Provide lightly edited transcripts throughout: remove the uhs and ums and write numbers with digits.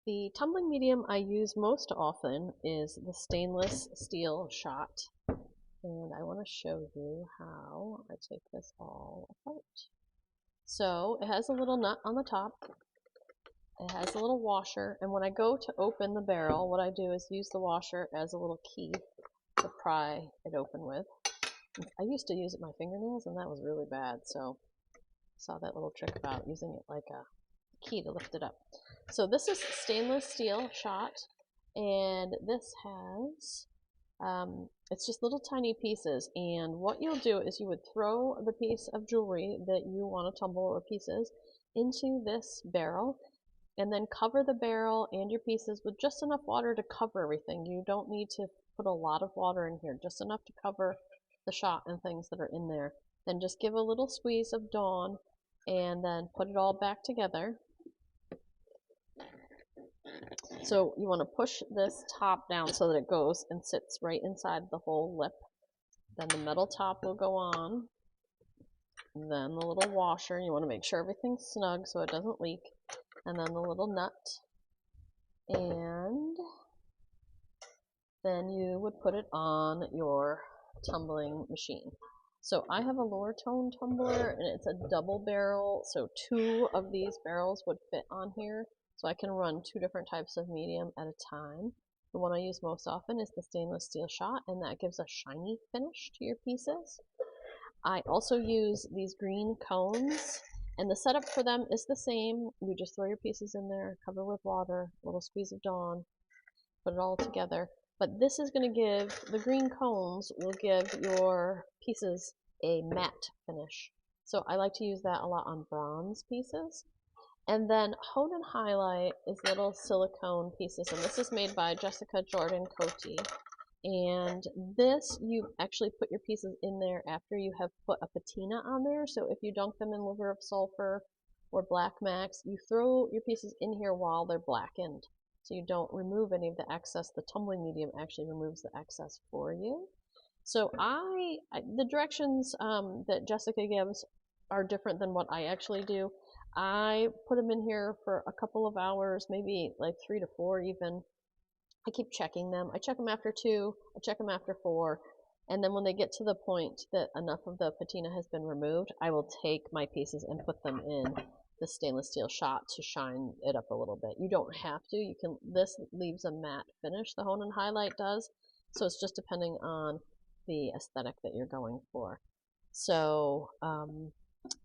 The tumbling medium I use most often is the stainless steel shot, and I want to show you how I take this all apart. So it has a little nut on the top, it has a little washer, and when I go to open the barrel, what I do is use the washer as a little key to pry it open with. I used to use it with my fingernails, and that was really bad, so I saw that little trick about using it like a key to lift it up. So this is stainless steel shot, and this has it's just little tiny pieces, and what you'll do is you would throw the piece of jewelry that you want to tumble, or pieces, into this barrel, and then cover the barrel and your pieces with just enough water to cover everything. You don't need to put a lot of water in here, just enough to cover the shot and things that are in there. Then just give a little squeeze of Dawn and then put it all back together. So you want to push this top down so that it goes and sits right inside the whole lip. Then the metal top will go on. And then the little washer, you want to make sure everything's snug so it doesn't leak. And then the little nut. And then you would put it on your tumbling machine. So I have a lower tone tumbler, and it's a double barrel, so 2 of these barrels would fit on here. So I can run 2 different types of medium at a time. The one I use most often is the stainless steel shot, and that gives a shiny finish to your pieces. I also use these green cones, and the setup for them is the same. You just throw your pieces in there, cover with water, a little squeeze of Dawn, put it all together. But this is going to give, the green cones will give your pieces a matte finish. So I like to use that a lot on bronze pieces. And then Hone and Highlight is little silicone pieces, and this is made by Jessica Jordan Coty. And this, you actually put your pieces in there after you have put a patina on there. So if you dunk them in liver of sulfur or black max, you throw your pieces in here while they're blackened, so you don't remove any of the excess. The tumbling medium actually removes the excess for you. So the directions that Jessica gives are different than what I actually do. I put them in here for a couple of hours, maybe like 3 to 4 even. I keep checking them. I check them after 2, I check them after 4, and then when they get to the point that enough of the patina has been removed, I will take my pieces and put them in the stainless steel shot to shine it up a little bit. You don't have to. You can. This leaves a matte finish, the Hone and Highlight does, so it's just depending on the aesthetic that you're going for. So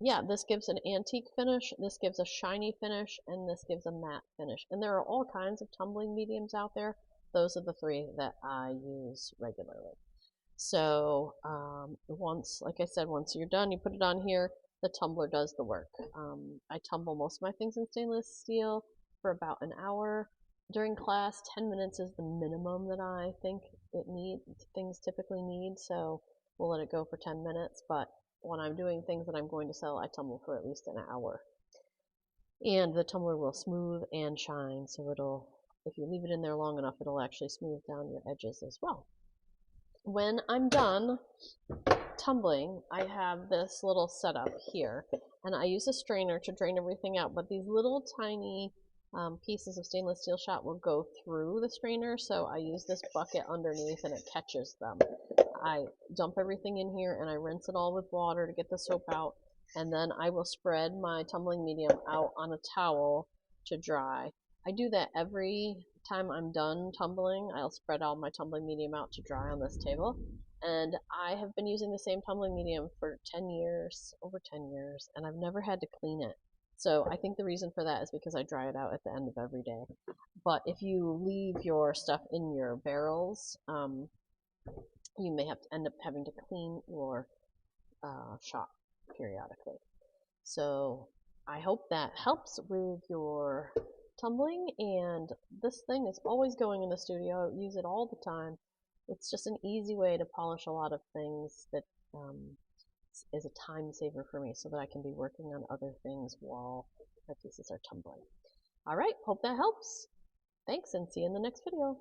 yeah, this gives an antique finish, this gives a shiny finish, and this gives a matte finish. And there are all kinds of tumbling mediums out there. Those are the 3 that I use regularly. So like I said, once you're done, you put it on here, the tumbler does the work. I tumble most of my things in stainless steel for about an hour. During class, 10 minutes is the minimum that I think things typically need, so we'll let it go for 10 minutes, but when I'm doing things that I'm going to sell, I tumble for at least an hour. And the tumbler will smooth and shine, so if you leave it in there long enough, it'll actually smooth down your edges as well. When I'm done tumbling, I have this little setup here, and I use a strainer to drain everything out, but these little tiny pieces of stainless steel shot will go through the strainer, so I use this bucket underneath and it catches them. I dump everything in here and I rinse it all with water to get the soap out, and then I will spread my tumbling medium out on a towel to dry. I do that every time I'm done tumbling. I'll spread all my tumbling medium out to dry on this table, and I have been using the same tumbling medium for 10 years, over 10 years, and I've never had to clean it. So I think the reason for that is because I dry it out at the end of every day. But if you leave your stuff in your barrels, you may have to end up having to clean your shop periodically. So I hope that helps with your tumbling, and this thing is always going in the studio. I use it all the time. It's just an easy way to polish a lot of things that is a time saver for me, so that I can be working on other things while my pieces are tumbling. Alright, hope that helps. Thanks, and see you in the next video.